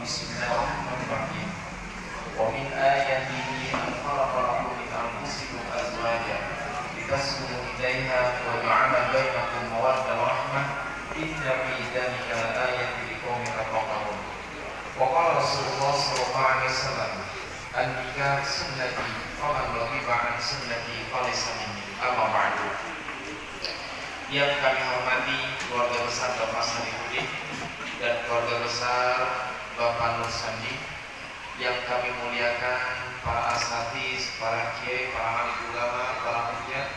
Bismillahirrahmanirrahim. Wa min ayatihi an khalaqa lakum min anfusikum azwajan litaskunu ilaiha wa ja'ala bainakum mawaddah wa rahmah inna fi dzalika laayatin liqaumin yatafakkarun. Wa qala Rasulullah sallallahu alaihi wasallam an-nikah sunnati faman raghiba an sunnati falaysa minni. Amma ba'du. Yang kami hormati keluarga besar Bapak Sarifudin dan keluarga besar Bapak Nur Sandi, yang kami muliakan para asatiz, para kiai, para alim ulama, para hujjah,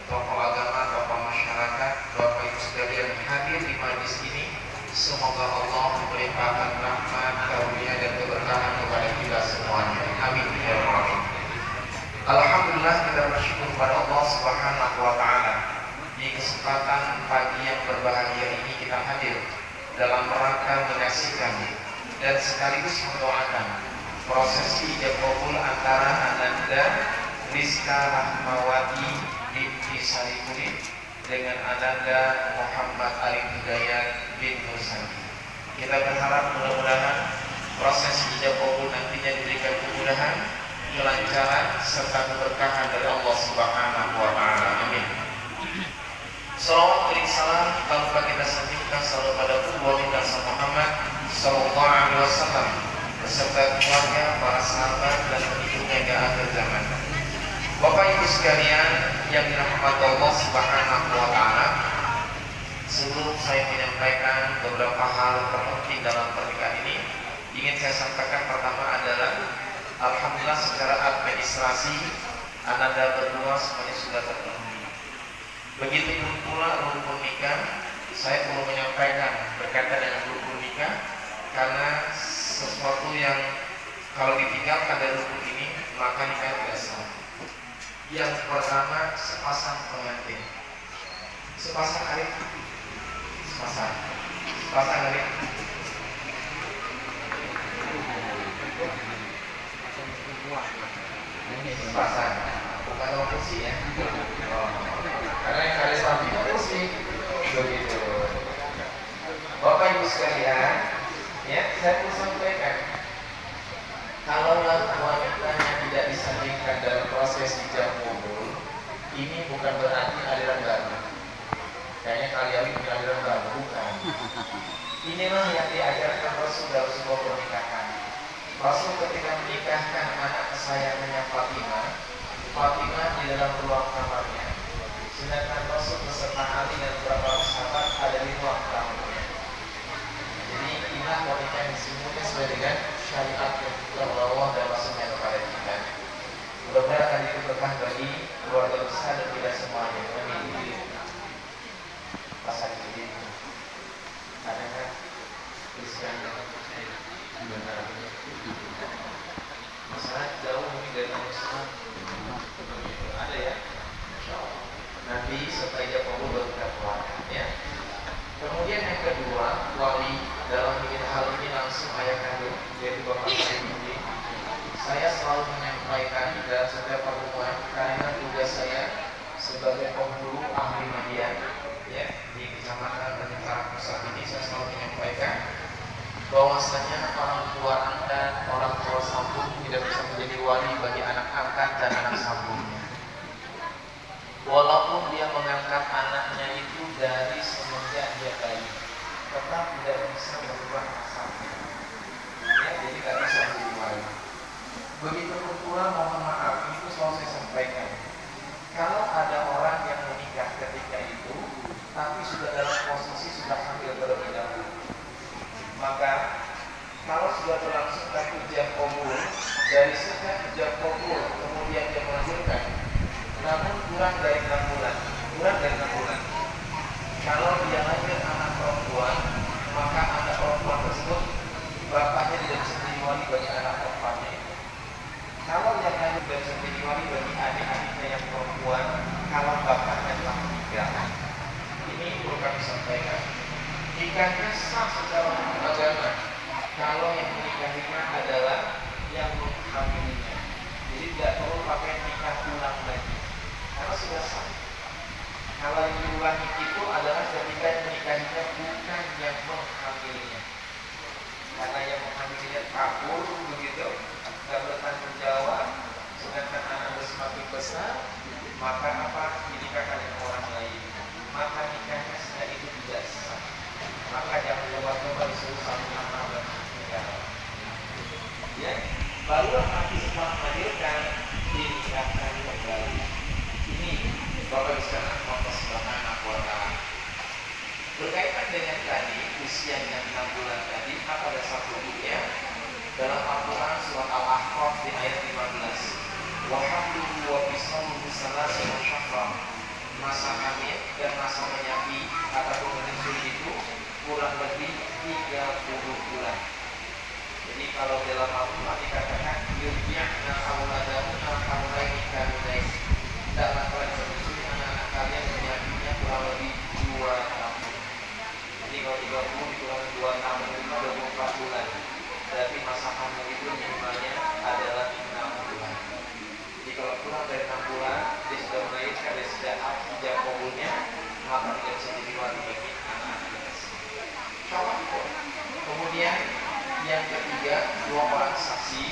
tokoh agama, tokoh masyarakat, Bapak Ibu sekalian hadir di majlis ini. Semoga Allah melimpahkan rahmat, karunia dan keberkahan kepada kita semuanya. Amin ya rabbal alamin. Alhamdulillah, kita bersyukur kepada Allah Subhanahu wa taala. Di kesempatan pagi yang berbahagia ini kita hadir dalam rangka menyaksikan dan sekaligus mendoakan prosesi ijab qabul antara Ananda Rizka Rahmawati binti Sarifudin dengan Ananda Muhammad Arif Hidayat bin Nur Sandi. Kita berharap mudah-mudahan proses ijab qabul nantinya diberikan kemudahan, kelancaran serta keberkahan dari Allah Subhanahu wa taala. Amin. Salawat dan salam tanpa kita sendirikan selalu pada Nabi kita Muhammad sallallahu alaihi wasallam beserta keluarga, para sahabat dan pengikutnya hingga akhir zaman. Bapak Ibu sekalian yang dirahmati Allah Subhanahu wa taala, sebelum saya menyampaikan beberapa hal terpenting dalam pernikahan ini, ingin saya sampaikan pertama adalah alhamdulillah secara administrasi Ananda berdua semuanya sudah terpenuhi. Begitu pula rukun nikah, saya perlu menyampaikan berkaitan dengan rukun nikah karena sesuatu yang kalau ditinggalkan dari rukun ini maka nikah tidak sah. Yang pertama, sepasang pengantin, sepasang arif, sepasang arif. Sepasang, bukan orang kursi ya. Karena yang kali sampingnya kursi. Begitu. Bapak Ibu sekalian, ya saya perlu sampaikan, kalau wanitanya tidak disandingkan dalam proses ijab qabul, ini bukan berarti aliran baru. Kayaknya kalian ini aliran baru, bukan. Inilah yang diajarkan Rasul dalam sebuah pernikahan. Rasul ketika menikahkan anak kesayangannya Fatimah di dalam ruang kamarnya, sedangkan Rasul beserta Ali dan beberapa sahabat ada di ruang tamunya. Jadi inilah pernikahan yang semuanya sesuai dengan syariat yang Allah dan Rasulnya kepada kita. Mudah-mudahan hal itu berkah bagi keluarga besar dan kita semuanya. Amin. Pasal ini ada kan tulisan benar. Masalah jauh ini dari Islam. Ada ya? Nanti setelah ijab qabul baru kita keluarkan ya. Kemudian yang kedua, wali dalam hal ini langsung ayah kandung, yaitu Bapak Sarifudin. Saya selalu menyampaikan dalam setiap pertemuan karena tugas saya sebagai penghulu ahli media ya di Kecamatan Banjarnegara Pusat ini, saya selalu menyampaikan bahwasanya orang tua Anda, orang tua sambung tidak bisa menjadi wali bagi anak angkat dan anak sambungnya. Walaupun dia mengangkat anaknya itu dari semenjak dia bayi, tetap tidak bisa berubah nasabnya. Ya, jadi tidak bisa menjadi wali. Begitu pula mohon maaf, itu selalu saya sampaikan. Kalau ada orang yang menikah ketika itu, tapi sudah dalam posisi sudah hamil terlebih dahulu, maka kalau sudah berlangsung ijab qabul, dari sejak ijab qabul kemudian dia melahirkan, namun kurang dari 6 bulan, kalau dia lahir anak perempuan, maka anak perempuan tersebut bapaknya tidak bisa menjadi wali bagi anak perempuannya. Kalau yang lahir tidak bisa menjadi wali bagi adik-adiknya yang perempuan, kalau bapaknya telah meninggal. Ini perlu kami sampaikan. Nikahnya sah secara hukum agama kalau yang menikahinya adalah yang menghamilinya. Jadi tidak perlu pakai nikah ulang lagi karena sudah sah. Kalau yang diulangi itu adalah ketika yang menikahinya bukan yang menghamilinya, karena yang menghamili kabur begitu, nggak bertanggung jawab, sedangkan anak semakin besar, maka apa? Dinikahkan dengan orang lain, maka nikahnya sudah itu tidak sah. Maka jangan coba-coba disuruh satu nama dan nikah. Ya, barulah nanti setelah melahirkan dinikahkan kembali. Ini Bapak Ibu sekalian, Allah Subhanahu wa Ta'ala. Berkaitan dengan tadi usia yang 6 bulan tadi, maka ada satu ya dalam Al-Quran surat Al-Ahqaf di ayat 15. Wa hamluhu wa fisaluhu salasuna syahran. Masa hamil dan masa menyusui ataupun menyusui itu kurang lebih 30 bulan. Jadi kalau dalam Al-Quran dikatakan yurdi'na auladahunna haulaini kamilain. Dalam kalian menyusui anak-anak kalian menyusuinya kurang lebih 2 tahun. Jadi kalau 30 dikurang 2 tahun itu 24 bulan. Berarti masa hamil itu minimalnya adalah 6 bulan. Jadi kalau kurang dari 6 bulan dia sudah melahirkan dan sudah abjad kabulnya, maka tidak bisa diriwayat bagi anak-anak. Contoh. Kemudian yang ketiga, 2 orang saksi.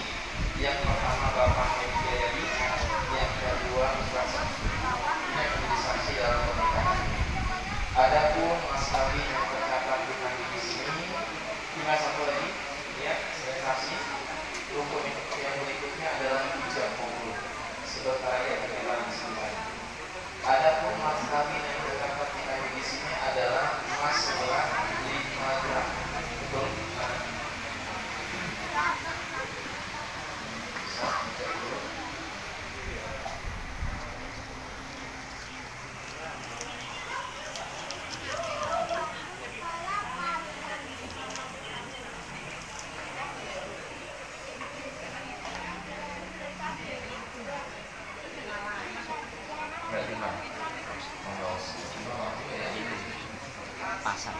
Yang pertama bapaknya dibiayai, yang kedua saksi. Ini yang menjadi saksi dalam pernikahan. Adapun mas kawin yang tercatat di sini, tinggal satu lagi, ya, sebagai saksi. Rukun yang berikutnya adalah ijab kabul. Sebentar ya kita sampai. Adapun mas kawin yang tercatat di sini adalah emas seberat 5 gram. Betul? Pasar.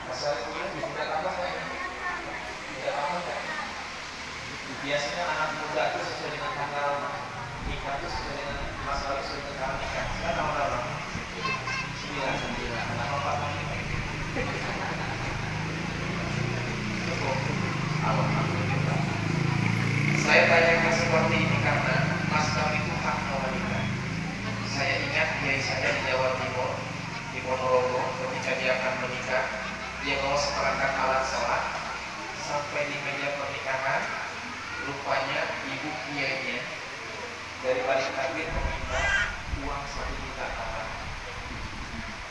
Pasar ini tidak tambah kan? Tidak tambah kan? Biasanya anak muda itu sesuai dengan tanggal nikah itu sesuai dengan masalah sesuai dengan tanggal nikah. Sekarang tanggal berapa? 9. Kenapa Pak? Alhamdulillah. Saya tanyakan seperti ini karena mas kami itu hak wanita. Saya ingat kiai saya di Jawa Timur, di Ponorogo, ketika dia akan menikah, dia bawa seperangkat alat sholat sampai di meja pernikahan. Rupanya ibu kiainya dari balik takbir meminta uang 1 juta tambahan.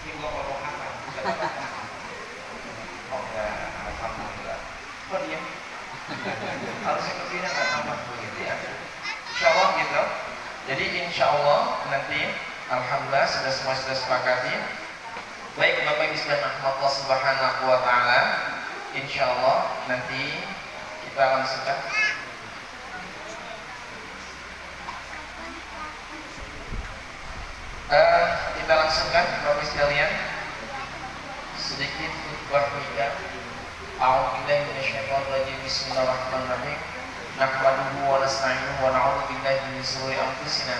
Ini bukan potongan, bukan apa-apa. Oh enggak, alhamdulillah. Oh dia harusnya kecilnya nggak tambah begitu ya. Insya Allah gitu. Jadi insya Allah nanti alhamdulillah sudah sepakati. Baik Bapak Ibu sekalian Allah Subhanahu wa Ta'ala, insya Allah nanti kita langsungkan. Kita langsungkan Bapak Ibu sekalian sedikit khutbah nikah. A'udzubillahi minasyaitonir rajim. Bismillahirrahmanirrahim. Nahmaduhu wa nasta'inuhu wa na'udzu billahi min shururi anfusina.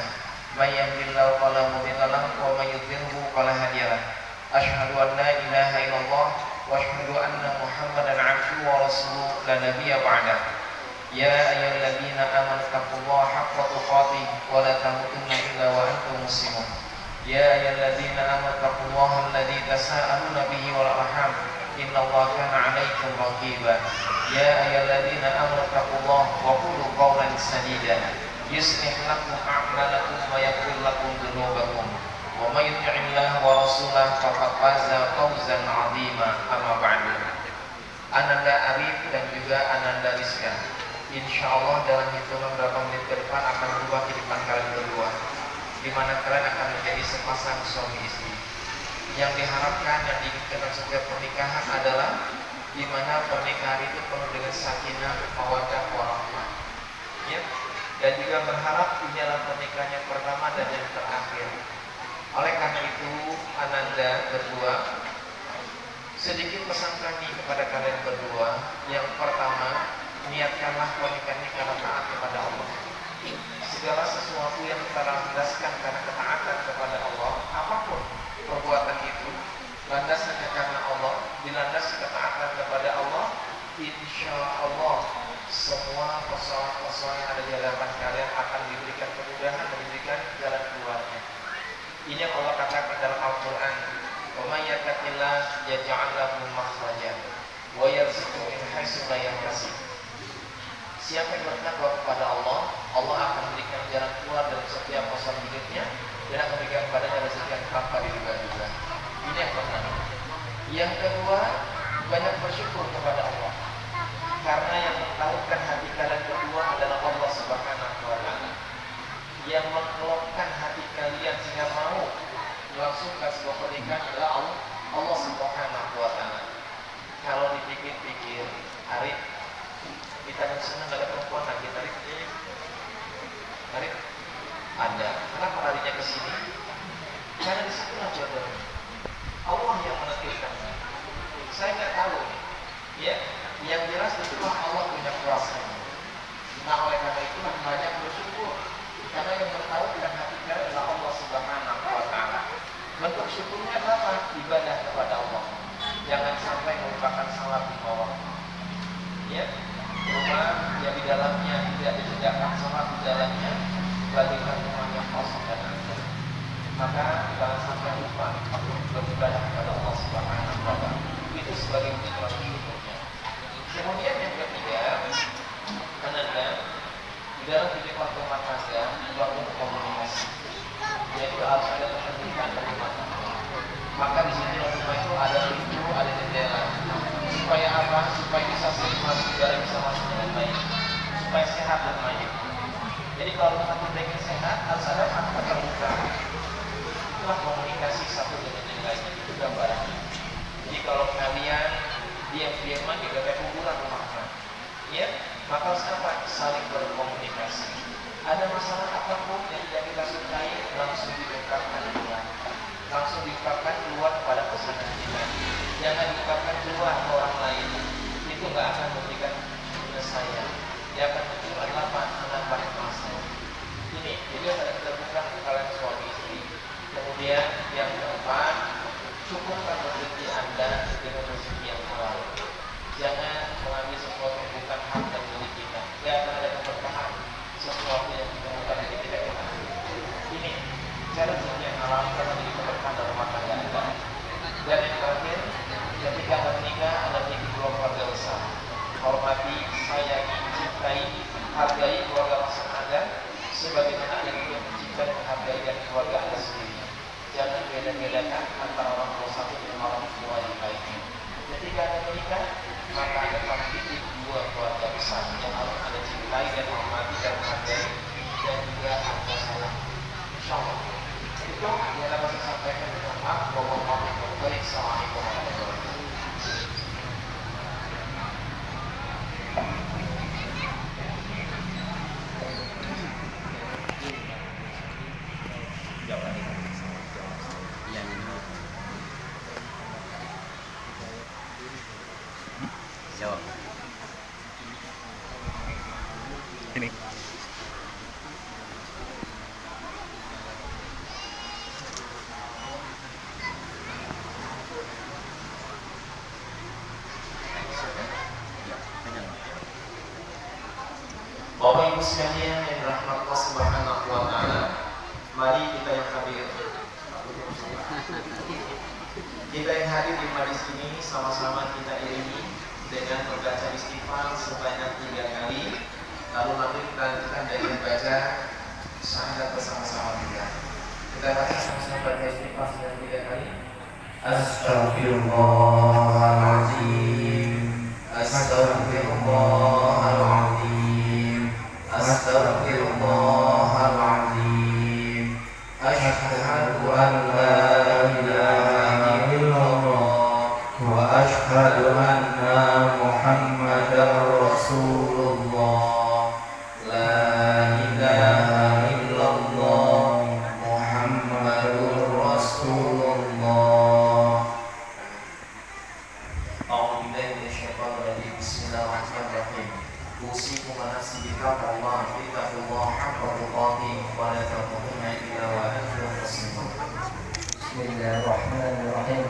May yahdihillahu fala mudilla lahu wa may yudlilhu fala hadiya lahu. Asyhadu an la ilaha illallah wa asyhadu anna Muhammadan 'abduhu wa rasuluhu la nabiyya ba'da. Ya ayyuhalladzina amanu taqullaha haqqa tuqatih wa la tamutunna illa wa antum muslimun. Ya ayyuhalladzina amanu taqullaha alladzi tasaaluna bihi wal arham. Innallaha kana 'alaikum raqiba. Ya ayyuhalladzina amanu taqullaha wa qulu qawlan sadida. Yuslih lakum a'malakum wa yaghfir lakum dhunubakum. Wa may yuti'illaha wa rasulahu faqad faza fawzan 'azima. Amma ba'du. Ananda Arif dan juga Ananda Rizka, insyaallah dalam hitungan beberapa menit ke depan akan berubah kehidupan kalian berdua, di mana kalian akan menjadi sepasang suami istri. Yang diharapkan dan diinginkan dalam setiap pernikahan adalah di mana pernikahan itu penuh dengan sakinah, mawaddah, warahmah. Ya. Dan juga berharap ini adalah pernikahan yang pertama dan yang terakhir. Oleh karena itu, Ananda berdua, sedikit pesan kami kepada kalian berdua. Yang pertama, niatkanlah pernikahan ini karena taat kepada Allah. Segala sesuatu yang kita landaskan karena ketaatan kepada Allah, apapun perbuatan itu, landasnya karena Allah, dilandasi ketaatan kepada Allah, insya Allah semua persoalan-persoalan yang ada di hadapan kalian akan diberikan kemudahan, diberikan jalan keluarnya. Ini yang Allah katakan dalam Al-Quran, wa may yattaqillah yaj'al lahu makhrajan wa yarzuqhu min haitsu la yahtasib. Siapa yang bertakwa kepada Allah, Allah akan berikan jalan keluar dari setiap persoalan hidupnya dan akan berikan kepadanya rezeki yang tanpa diduga-duga. Ini yang pertama. Yang kedua, banyak bersyukur kepada Allah, karena yang mentaklukkan hati kalian berdua adalah Allah Subhanahu wa Ta'ala. Yang mengelokkan hati kalian sehingga mau melangsungkan sebuah pernikahan adalah Allah Subhanahu wa Ta'ala. Kalau dipikir-pikir, Arif, kita kan senang ada perempuan lagi, Arif, ada. Kenapa larinya ke sini? Karena disitulah jodohnya. Allah yang menentukan. Saya nggak tahu, ya. Yang jelas itulah Allah punya kuasanya. Nah, oleh karena itulah banyak bersyukur, karena yang bertahukan hati kita adalah Allah Subhanahu wa Ta'ala. Bentuk syukurnya adalah ibadah kepada Allah. Jangan sampai merupakan salah di bawah. Ya, rumah yang di dalamnya tidak disediakan salat di dalamnya, bagaikan rumah yang kosong dan angker. Maka jangan sampai lupa untuk beribadah kepada Allah Subhanahu wa Ta'ala. Itu sebagai bentuk syukurnya. Kemudian yang ketiga, penanda di dalam kehidupan rumah tangga dibangun komunikasi, yaitu harus ada keterbukaan dari rumah tangga. Maka di sini rumah itu ada pintu, ada jendela. Supaya apa? Supaya bisa sirkulasi udara bisa masuk dengan baik, supaya sehat dan baik. Jadi kalau rumah tangga ingin sehat, harus ada mata terbuka. Itulah komunikasi satu dengan yang lainnya. Itu gambarannya. Jadi kalau kalian diam-diaman di gapai kuburan rumahnya, ya, maka harus apa? Saling berkomunikasi. Ada masalah apapun yang tidak kita sukai, langsung diungkapkan keluar, langsung diungkapkan keluar kepada pasangan kita. Jangan diungkapkan keluar ke orang lain. Itu nggak akan memberikan penyelesaian. Dia akan menunjukkan apa? Menambah masalah. Ini, jadi ada keterbukaan kalian suami istri. Kemudian yang keempat, cukupkan rezeki Anda dengan rezeki yang halal. Jangan mengambil sesuatu yang bukan hak dan milik kita. Tidak akan ada keberkahan sesuatu yang bukan milik kita. Ini cara rezeki yang halal akan menjadi keberkahan dalam rumah tangga Anda. Dan yang terakhir, ketika Anda menikah, Anda memiliki keluarga besar. Hormati, sayangi, cintai, hargai keluarga pasangan Anda sebagaimana Anda juga mencintai dan menghargai dan keluarga Anda sendiri. Jangan beda-bedakan antara orang tua satu dan orang tua yang lainnya. Ketika Anda menikah, maka Anda akan memiliki dua keluarga besar yang harus Anda cintai dan hormati dan menghargai dan juga Anda sayang. Insyaallah. Itu yang dapat saya sampaikan dengan maaf. Assalamualaikum warahmatullahi wabarakatuh. Jawab. Ini. Bapak Ibu sekalian yang dirahmati Allah Subhanahu wa Ta'ala, mari kita yang hadir, di majlis ini sama-sama kita iringi dengan membaca istighfar sebanyak 3 kali, lalu nanti kita lanjutkan dengan membaca syahadat bersama-sama kita. Kita baca sama-sama baca istighfar sebanyak 3 kali. Astaghfirullahaladzim, Astaghfirullahaladzim, Astaghfirullahaladzim. Asyhadu an la ilaha illallah wa asyhadu anna Muhammadar Rasulullah. La ilaha illallah Muhammadur Rasulullah. A'udzu billahi minasyaitonir rajim. Bismillahirrahmanirrahim. Usikum wa nafsi bittaqwallah, ittaqullah haqqa tuqatih wa la tamutunna illa wa antum muslimun. Bismillahirrahmanirrahim.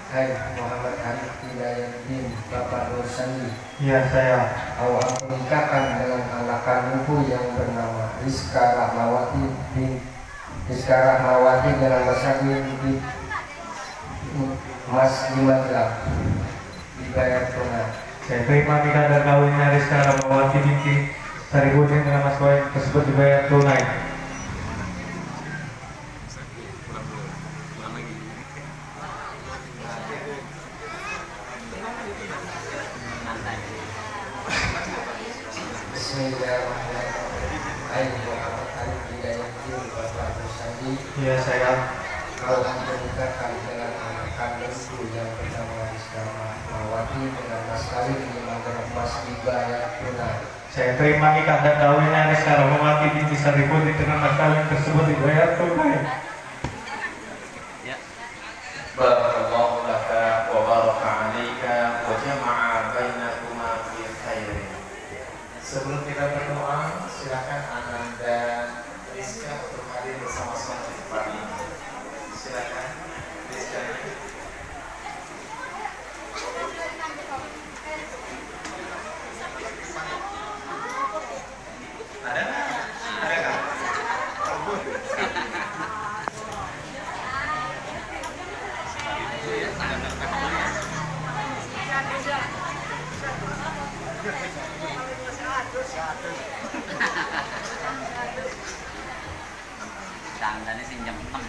Hai Muhammad Arif Hidayatudin, Bapak Nur Sandi. Iya, saya. Awal menikahkan dengan anak kandungku yang bernama Rizka Rahmawati dengan Mas Hadi di Mas 5 gram dibayar tunai. Saya terima nikah dan kawinnya Rizka Rahmawati binti Saribudin dengan Mas Boy tersebut dibayar tunai. Bismillahirrahmanirrahim. Hai Muhammad Arif Hidayatudin, Bapak Nur Sandi. Iya, saya. Kau menikahkan dengan anak kandungku yang bernama Rizka Rahmawati dengan Mas Kawin 5 gram emas dibayar tunai. Saya terima nikah dan kawinnya Rizka Rahmawati binti Saribudin dengan Mas kawin tersebut dibayar tunai. Barakallahu laka wa baraka 'alaika wa jama'a bainakuma fi khairin. Sebelum kita berdoa, silakan Ananda Rizka untuk hadir bersama-sama di tempat ini. Silakan Rizka. Ada kan? Tandanya sing jam 6.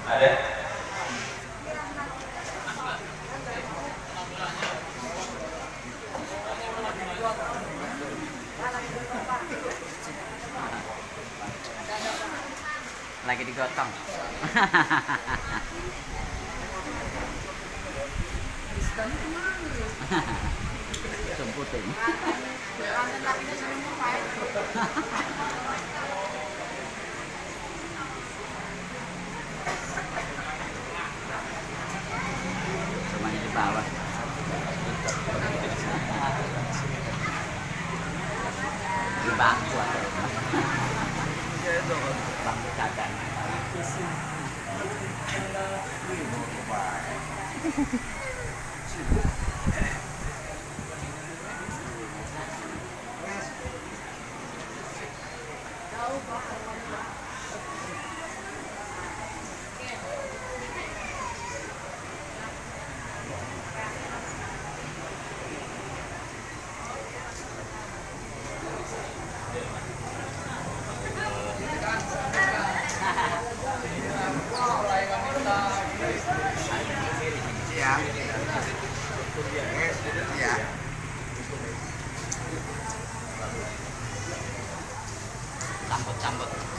Ada? Lagi digotong. Sumputin. Semuanya di bawah. Di bangku atau bangku cadan.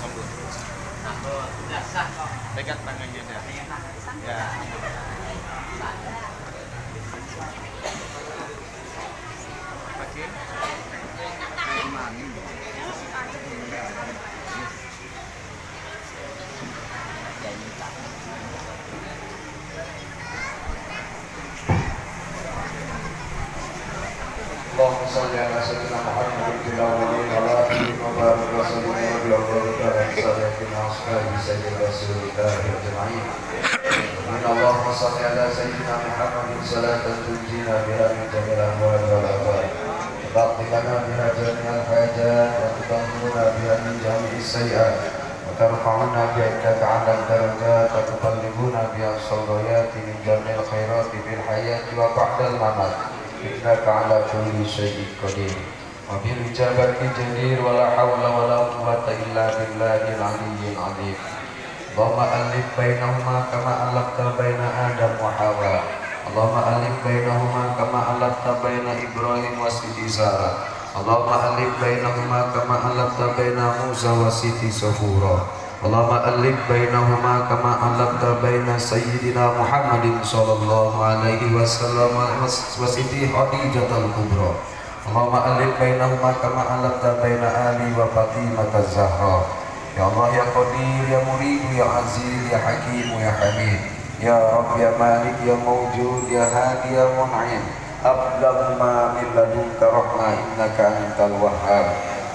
Sambut. Udah sah. Pegang tangannya dah. Ya. Oke. Allahumma sholli ala sayyidina Muhammadin fil awwalin wa akhirin wa barik wa sallim wa barik ala sayyidina Rasulillah wa ajma'in. اللهم صل على سيدنا محمد صلاة تنجينا بها من جميع الأهوال والآفات وتقضي لنا بها جميع الحاجات وتطهرنا بها من جميع السيئات وترفعنا بها عندك على الدرجات وتبلغنا بها الصلوات من جميع الخيرات في الحياة وبعد الممات إنك على كل شيء قدير وبالإجابة جدير ولا حول ولا قوة إلا بالله العلي العظيم. اللهم ألف بينهما كما ألفت بين آدم وحواء. اللهم ألف بينهما كما ألفت بين إبراهيم وسيدي سارة. اللهم ألف بينهما كما ألفت بين موسى وسيدي صفورا. اللهم ألف بينهما كما ألفت بين سيدنا محمد صلى الله عليه وسلم وسيدي خديجة الكبرى. اللهم ألف بينهما كما ألفت بين آلي وفاطمة الزهراء. يا الله يا قدير يا مريد يا عزيز يا حكيم يا حميد يا رب يا مالك يا موجود يا هادي يا منعم أبلغ ما من لدنك رحمة إنك أنت الوهاب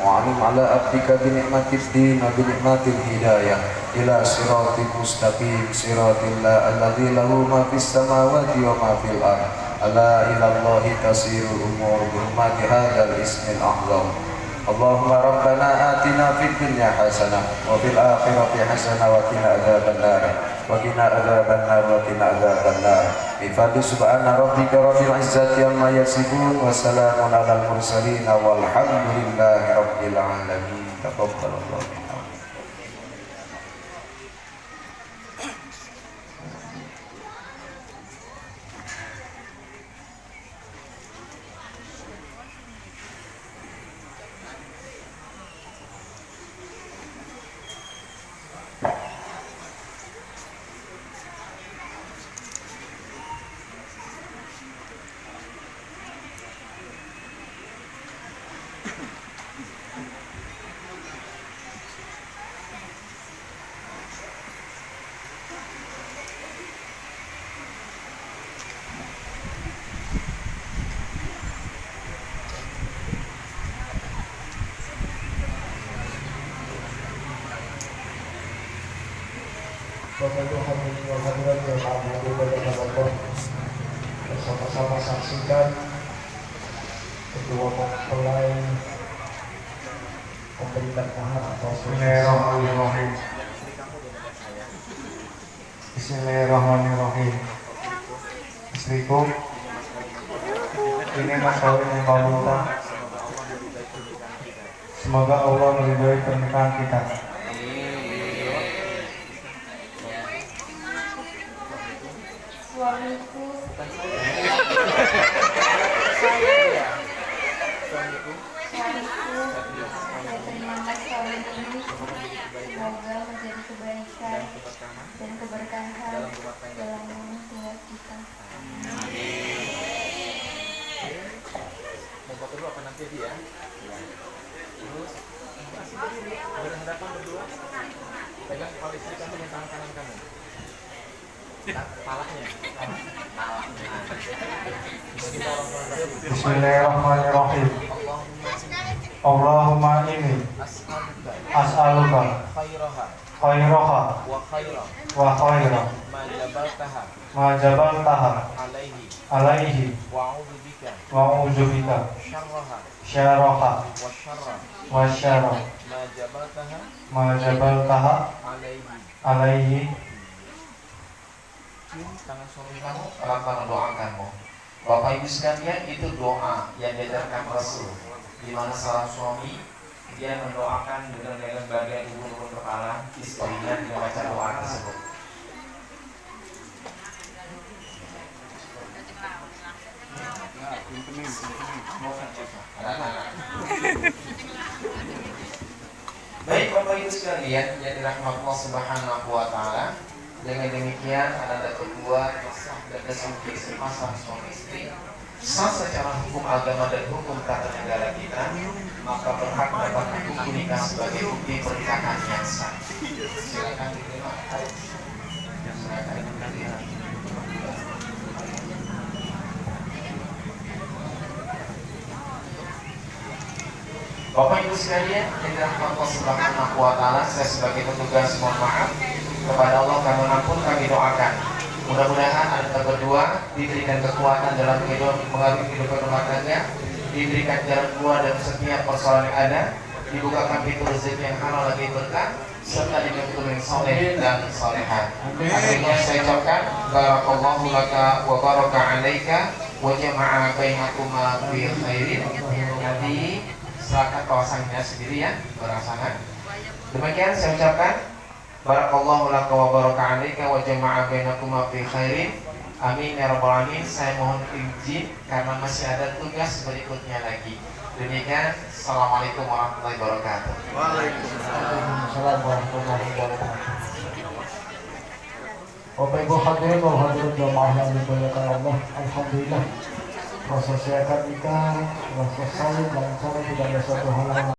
وعلم على عبدك بنعمة الدين وبنعمة الهداية إلى صراط مستقيم صراط الله الذي له ما في السماوات وما في الأرض ألا إلى الله تسير الأمور بحرمة هذا الاسم الأعظم. اللهم ربنا آتنا في الدنيا حسنة وفي الآخرة حسنة وقنا عذاب النار وقنا عذاب النار وقنا عذاب النار بفضل سبحان ربك رب العزة عما يصفون وسلام على المرسلين والحمد لله رب العالمين. تقبل الله منا. Bapak Ibu hadirin wal hadirat yang berbahagia pada Allah, bersama-sama saksikan kedua mempelai pemberian mahar atau Bismillahirrahmanirrahim. Bismillahirrahmanirrahim. Istriku, ini mas kawin yang kau minta. Semoga Allah meridhai pernikahan kita. Suamiku saya terima mas kawin ini semoga menjadi kebaikan dan keberkahan dalam rumah tangga kita. Membuat dulu apa nanti dia? Terus berhadapan berdua. Pegang kepala istri kamu dengan tangan kanan kamu. Palanya. Bismillahirrahmanirrahim. Allahumma inni as'aluka khairaha wa khaira ma jabaltaha alaihi wa a'udzu bika syarraha wa syarra ma jabaltaha alaihi. Tangan suami kamu akan mendoakanmu. Bapak Ibu sekalian, itu doa yang diajarkan Rasul, di mana seorang suami dia mendoakan dengan bagian tubuh kepala istrinya dengan baca doa tersebut. Baik Bapak Ibu sekalian yang dirahmati Allah Subhanahu wa taala, dengan demikian ada kedua sah dan kesempatan pasang suami istri sah secara hukum agama dan hukum tata negara kita, maka berhak dapat hukum nikah sebagai bukti pernikahan yang sah. Silakan diterima. Silakan diterima. Bapak Ibu sekalian, yang dirahmati Allah Subhanahu wa taala, saya sebagai petugas mohon maaf kepada Allah, kami ampun, kami doakan Mudah-mudahan Anda berdua diberikan kekuatan dalam mengarungi kehidupan rumah tangga, diberikan jalan keluar dari setiap persoalan yang ada, dibukakan pintu rezeki yang halal lagi berkah, serta diberikan yang soleh dan soleha. Akhirnya saya ucapkan barakallahu laka wa baraka alaika wa jama'a bainakuma fi khairin. Nanti silakan kawasannya sendiri ya, berasangan. Demikian saya ucapkan barakallahu laka wa baraka alaika wa jama'a bainakuma fi khairin. Amin ya rabbal alamin. Saya mohon izin karena masih ada tugas berikutnya lagi. Demikian, assalamualaikum warahmatullahi wabarakatuh. Waalaikumsalam warahmatullahi wabarakatuh. Bapak Ibu hadirin wal hadirat jamaah yang dimuliakan Allah, alhamdulillah prosesi akad nikah telah selesai, lancar, tidak ada suatu halangan.